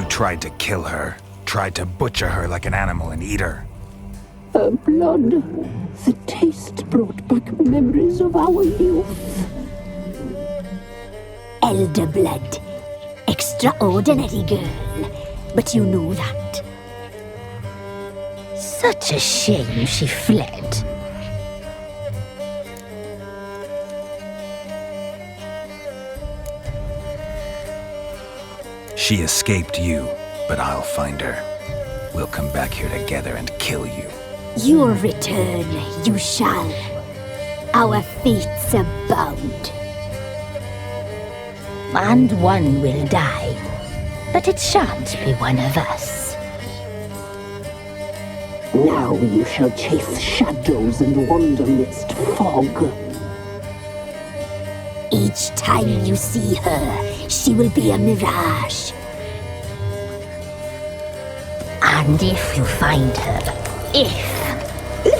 You tried to kill her. Tried to butcher her like an animal and eat her. Her blood. The taste brought back memories of our youth. Elder blood. Extraordinary girl. But you know that. Such a shame she fled. She escaped you, but I'll find her. We'll come back here together and kill you. You'll return, you shall. Our fates are bound. And one will die, but it shan't be one of us. Now you shall chase shadows and wander midst fog. Each time you see her, she will be a mirage. And if you find her,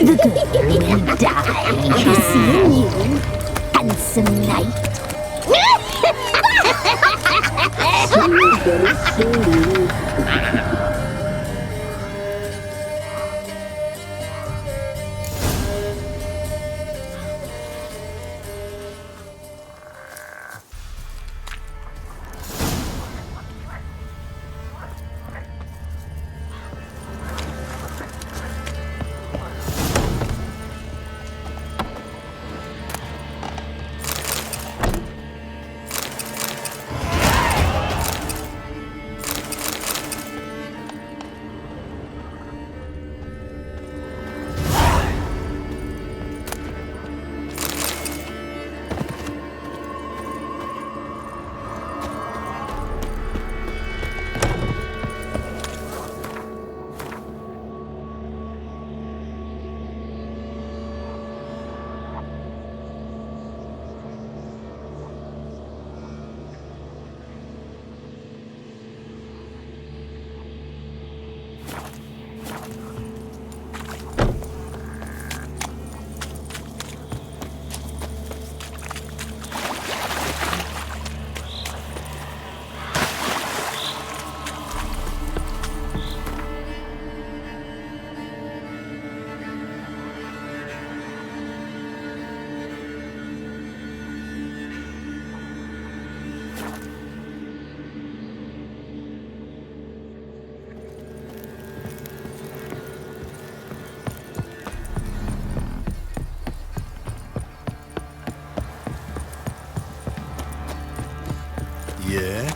the girl will die. You see you, handsome knight. Yeah?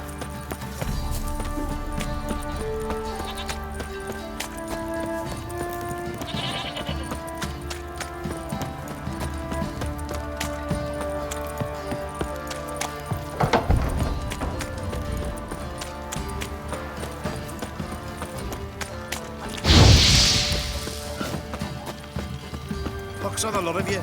Pox on a lot of you.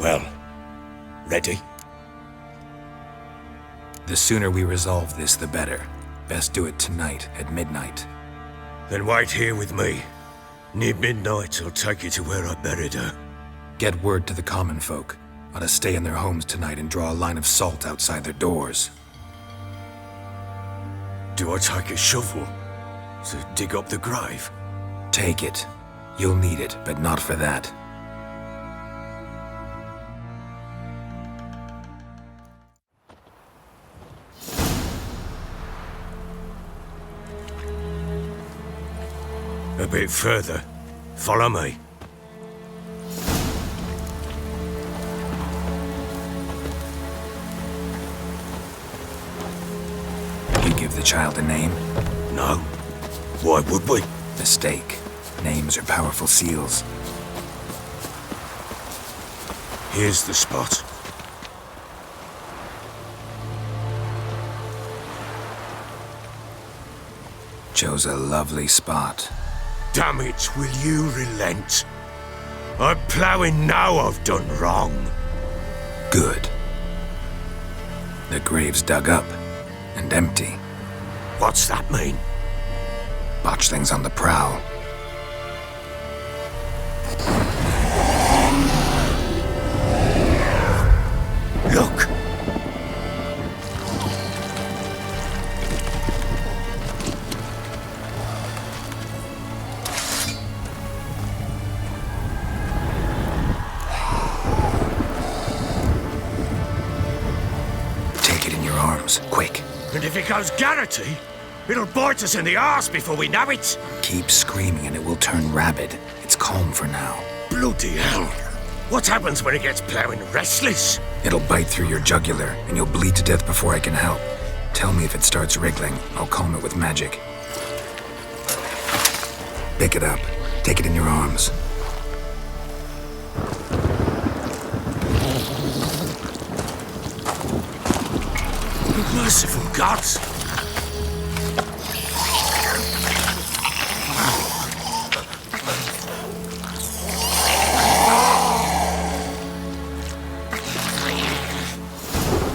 Well, ready? The sooner we resolve this, the better. Best do it tonight, at midnight. Then wait here with me. Near midnight, I'll take you to where I buried her. Get word to the common folk. Ought to stay in their homes tonight and draw a line of salt outside their doors. Do I take a shovel to dig up the grave? Take it. You'll need it, but not for that. A bit further. Follow me. You give the child a name? No. Why would we? Mistake. Names are powerful seals. Here's the spot. Chose a lovely spot. Damn it, will you relent? I'm ploughing now I've done wrong. Good. The grave's dug up and empty. What's that mean? Botchling's on the prowl. Look! Take it in your arms, quick. And if it goes Garrity, it'll bite us in the arse before we know it. Keep screaming and it will turn rabid. It's calm for now. Bloody hell. What happens when it gets ploughing restless? It'll bite through your jugular and you'll bleed to death before I can help. Tell me if it starts wriggling. I'll calm it with magic. Pick it up. Take it in your arms. Merciful gods!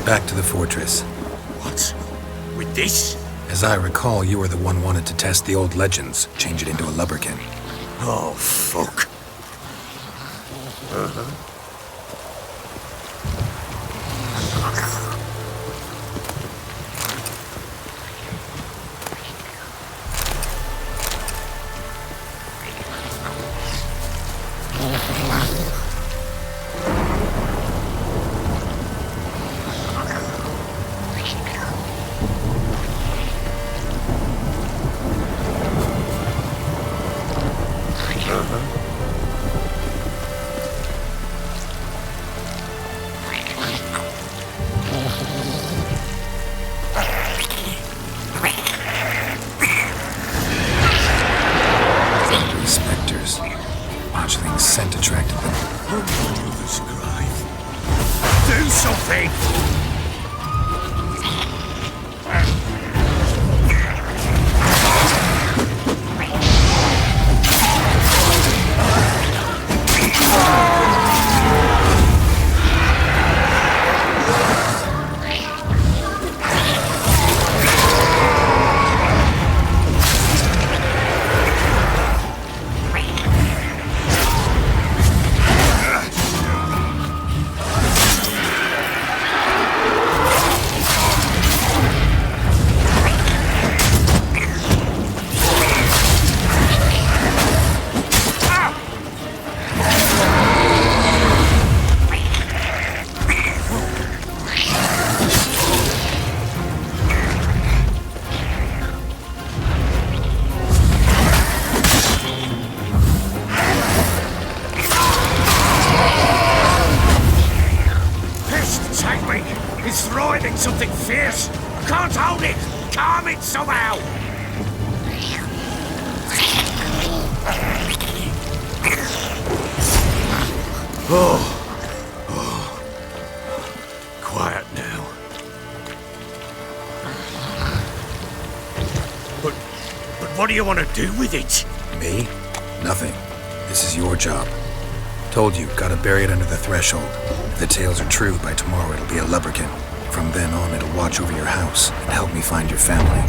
Back to the fortress. What? With this? As I recall, you were the one wanted to test the old legends, change it into a Lubberkin. Oh, fuck. Spectres. Botchling's scent attracted them. Oh, this grave. Do something! It's thriving something fierce. I can't hold it. Calm it somehow. Oh. Quiet now. But what do you want to do with it? Me? Nothing. This is your job. Told you, gotta bury it under the threshold. If the tales are true, by tomorrow it'll be a Lubberkin. From then on, it'll watch over your house and help me find your family.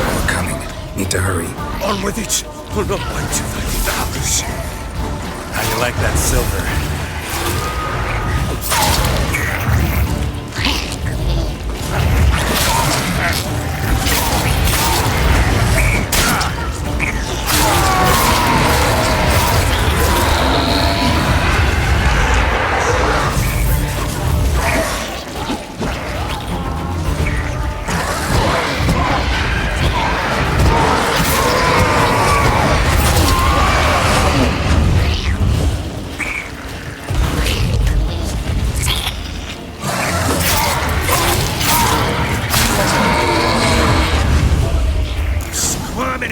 We're coming. Need to hurry. On with it. I'll not wait till they get the others. How you like that silver?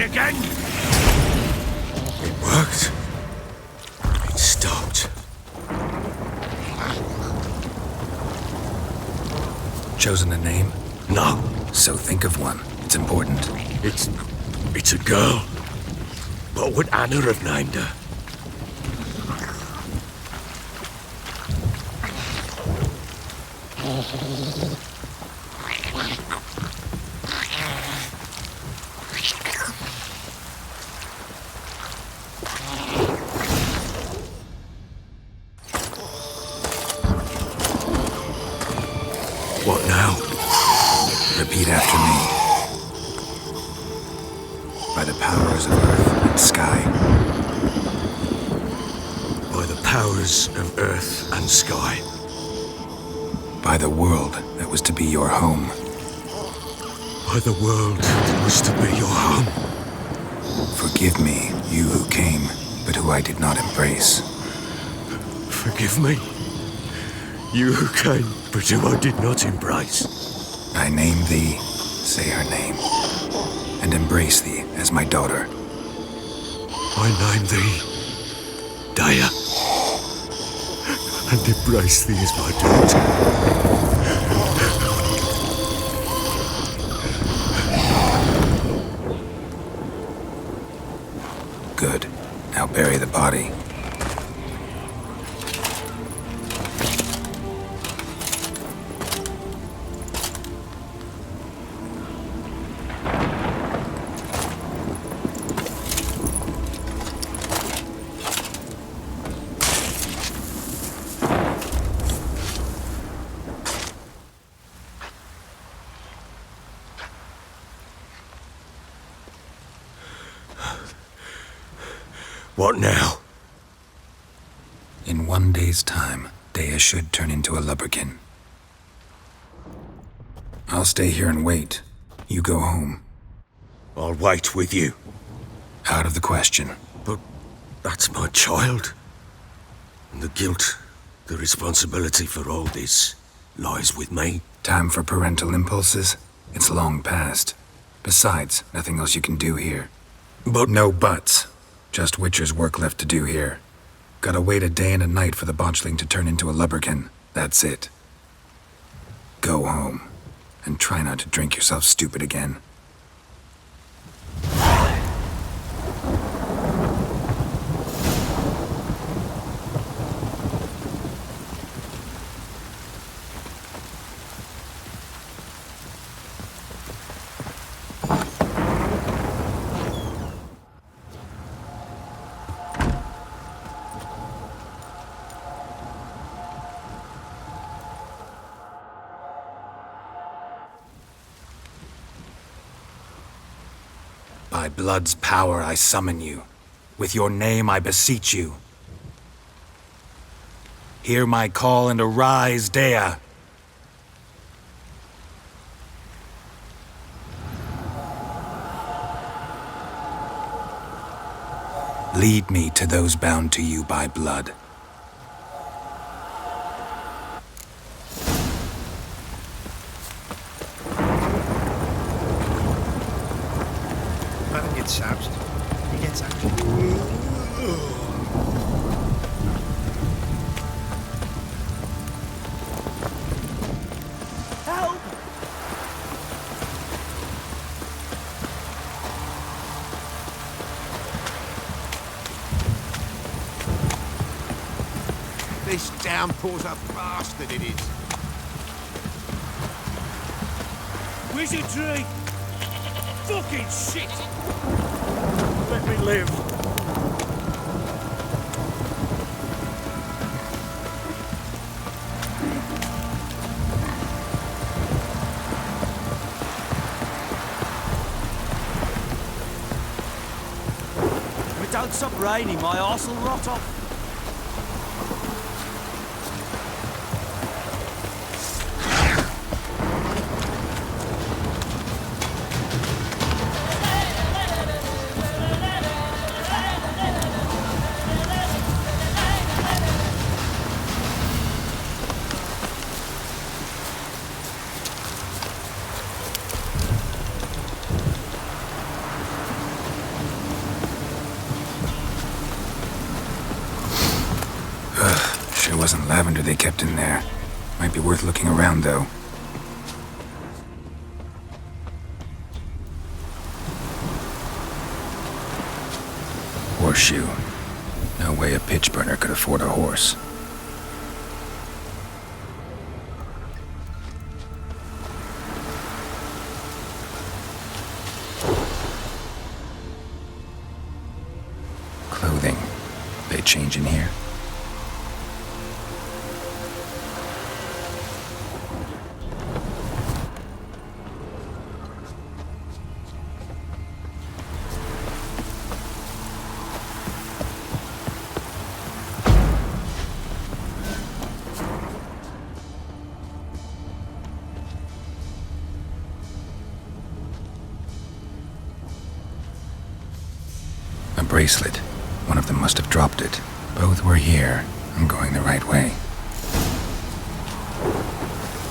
it again. It worked. It stopped. Chosen a name? No, So think of one. It's important. it's a girl. What would Anna have named her? What now? Repeat after me. By the powers of earth and sky. By the powers of earth and sky. By the world that was to be your home. By the world that was to be your home. Forgive me, you who came, but who I did not embrace. Forgive me. You who came, but who I did not embrace. I name thee, say her name, and embrace thee as my daughter. I name thee Daya, and embrace thee as my daughter. Good. Now bury the body. What now? In 1 day's time, Dea should turn into a Lubberkin. I'll stay here and wait. You go home. I'll wait with you. Out of the question. But that's my child. And the guilt, the responsibility for all this lies with me. Time for parental impulses? It's long past. Besides, nothing else you can do here. But No buts. Just Witcher's work left to do here. Gotta wait a day and a night for the Botchling to turn into a Lubberkin. That's it. Go home. And try not to drink yourself stupid again. By blood's power I summon you. With your name I beseech you. Hear my call and arise, Dea. Lead me to those bound to you by blood. I don't get soused. He gets out. Help! This downpour's a bastard, it is. Wizardry! Fucking shit! Let me live. If it don't stop raining, my arse will rot off. lavender they kept in there. Might be worth looking around, though. Horseshoe. No way a pitch burner could afford a horse. Clothing. They change in here? A bracelet. One of them must have dropped it. Both were here. I'm going the right way.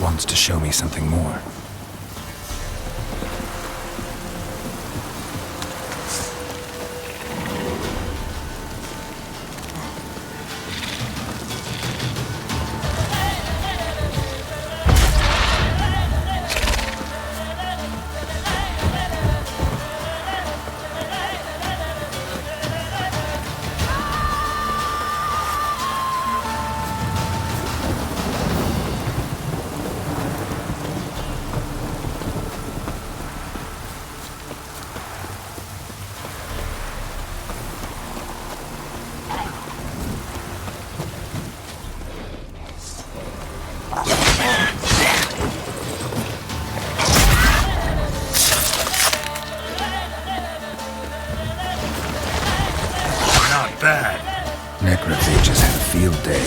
Wants to show me something more. Bad. Necrophages had a field day.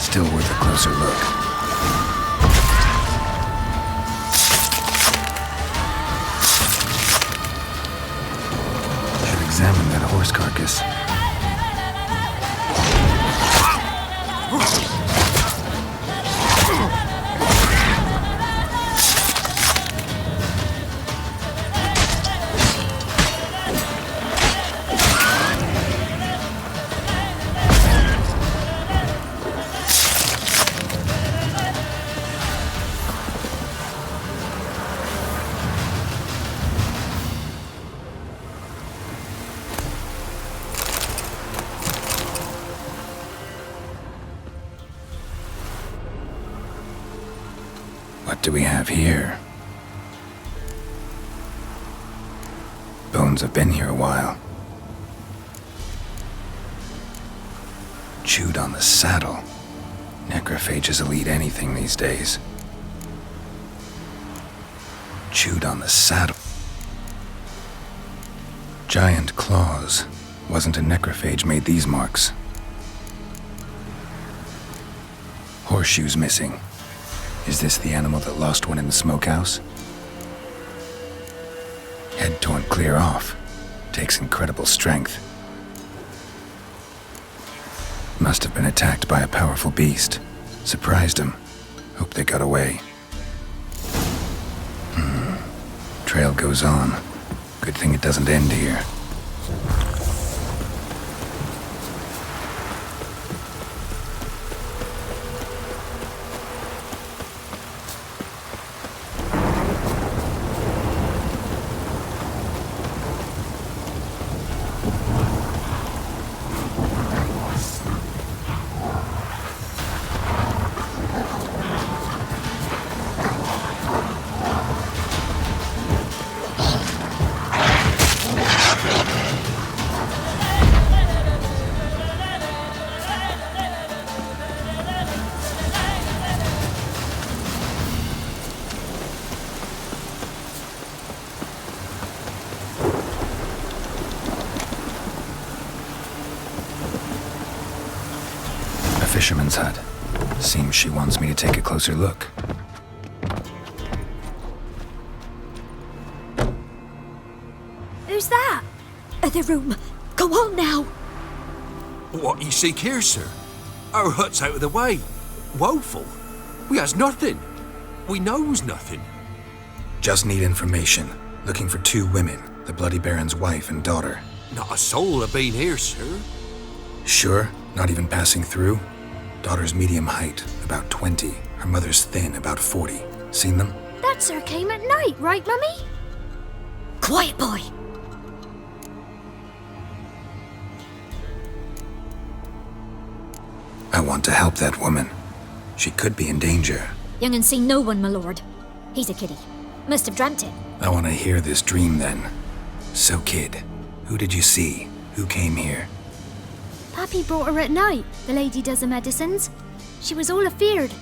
Still worth a closer look. Should examine that horse carcass. What do we have here? Bones have been here a while. Chewed on the saddle. Necrophages will eat anything these days. Chewed on the saddle. Giant claws. Wasn't a necrophage made these marks. Horseshoes missing. Is this the animal that lost one in the smokehouse? Head torn clear off. Takes incredible strength. Must have been attacked by a powerful beast. Surprised him. Hope they got away. Trail goes on. Good thing it doesn't end here. Fisherman's hut. Seems she wants me to take a closer look. Who's that? Other room. Go on now. What you seek here, sir? Our hut's out of the way. Woeful. We has nothing. We knows nothing. Just need information. Looking for 2 women, the Bloody Baron's wife and daughter. Not a soul have been here, sir. Sure? Not even passing through? Daughter's medium height, about 20. Her mother's thin, about 40. Seen them? That sir came at night, right, Mummy? Quiet, boy. I want to help that woman. She could be in danger. Young and seen no one, my lord. He's a kiddie. Must have dreamt it. I want to hear this dream then. So, kid, who did you see? Who came here? Pappy brought her at night, the lady does the medicines. She was all afeared.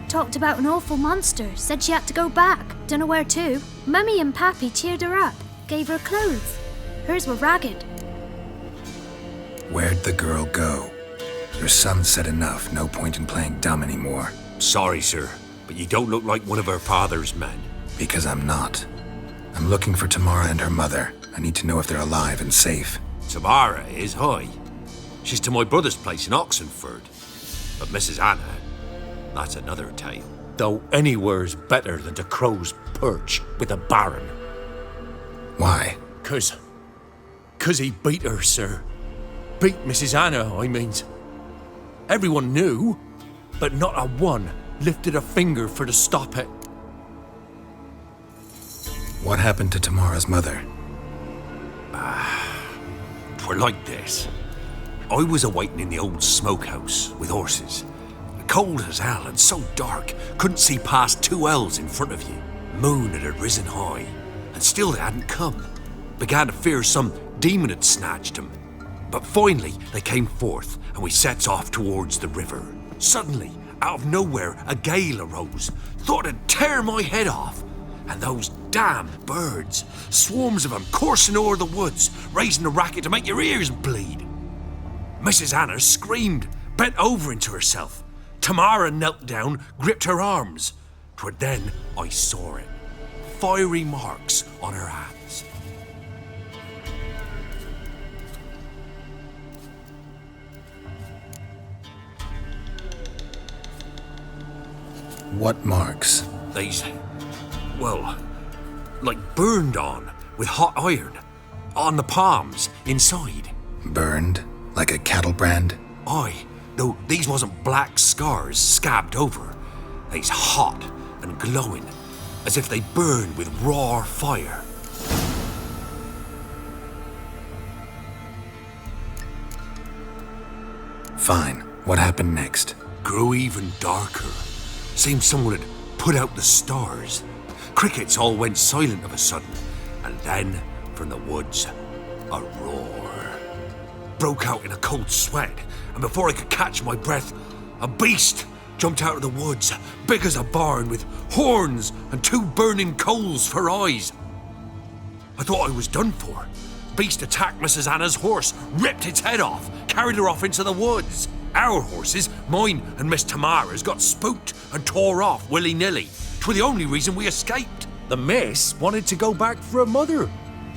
Talked about an awful monster, said she had to go back, dunno where to. Mummy and Pappy cheered her up, gave her clothes. Hers were ragged. Where'd the girl go? Her son said enough, no point in playing dumb anymore. Sorry, sir, but you don't look like one of her father's men. Because I'm not. I'm looking for Tamara and her mother. I need to know if they're alive and safe. Tamara is high. She's to my brother's place in Oxenford. But Mrs. Anna, that's another tale. Though anywhere's better than to Crow's Perch with a baron. Why? 'Cause he beat her, sir. Beat Mrs. Anna, I means. Everyone knew, but not a one lifted a finger for to stop it. What happened to Tamara's mother? 'Twere like this. I was awaiting in the old smokehouse with horses. Cold as hell and so dark, couldn't see past 2 ells in front of you. Moon had risen high, and still they hadn't come. Began to fear some demon had snatched them. But finally they came forth, and we sets off towards the river. Suddenly, out of nowhere, a gale arose. Thought it'd tear my head off. And those damn birds, swarms of them coursing o'er the woods, raising a racket to make your ears bleed. Mrs. Anna screamed, bent over into herself. Tamara knelt down, gripped her arms. 'Twere then I saw it. Fiery marks on her hands. What marks? These, well, like burned on with hot iron. On the palms, inside. Burned? Like a cattle brand? Aye, though these wasn't black scars scabbed over. They's hot and glowing, as if they burned with raw fire. Fine. What happened next? Grew even darker. Seemed someone had put out the stars. Crickets all went silent of a sudden, and then, from the woods, a roar. Broke out in a cold sweat, and before I could catch my breath, a beast jumped out of the woods, big as a barn, with horns and 2 burning coals for eyes. I thought I was done for. Beast attacked Mrs. Anna's horse, ripped its head off, carried her off into the woods. Our horses, mine and Miss Tamara's, got spooked and tore off willy-nilly. 'Twere the only reason we escaped. The miss wanted to go back for her mother,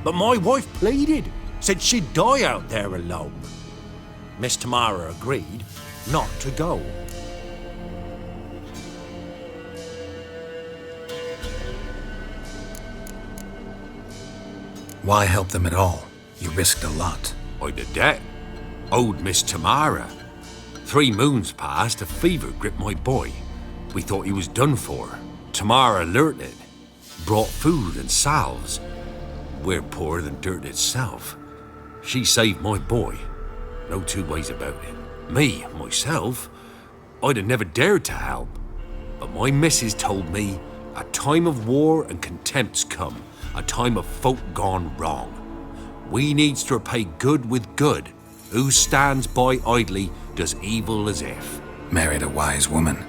but my wife pleaded, said she'd die out there alone. Miss Tamara agreed not to go. Why help them at all? You risked a lot. I'd a debt. Owed Miss Tamara. 3 moons passed, a fever gripped my boy. We thought he was done for. Tamara alerted. Brought food and salves. We're poorer than dirt itself. She saved my boy. No 2 ways about it. Me, myself, I'd have never dared to help. But my missus told me a time of war and contempt's come. A time of folk gone wrong. We needs to repay good with good. Who stands by idly does evil as if. Married a wise woman.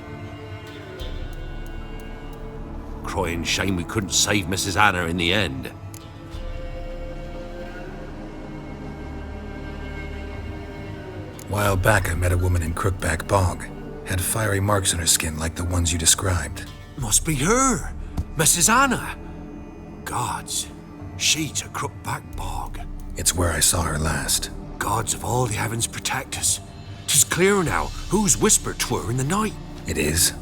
Crying shame we couldn't save Mrs. Anna in the end. While back I met a woman in Crookback Bog. Had fiery marks on her skin like the ones you described. Must be her, Mrs. Anna. Gods, she's a Crookback Bog. It's where I saw her last. Gods of all the heavens protect us. 'Tis clear now whose whisper 'twere in the night. It is?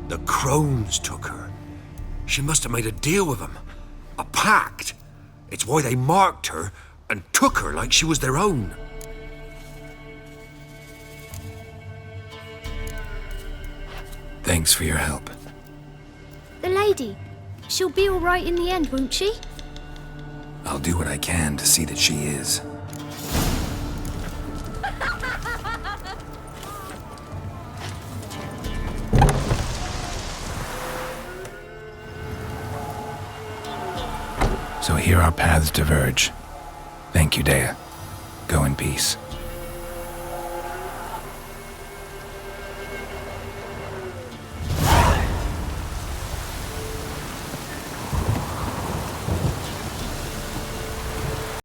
The crones took her. She must have made a deal with them. A pact. It's why they marked her and took her like she was their own. Thanks for your help. The lady. She'll be all right in the end, won't she? I'll do what I can to see that she is. So here our paths diverge. Thank you, Dea. Go in peace.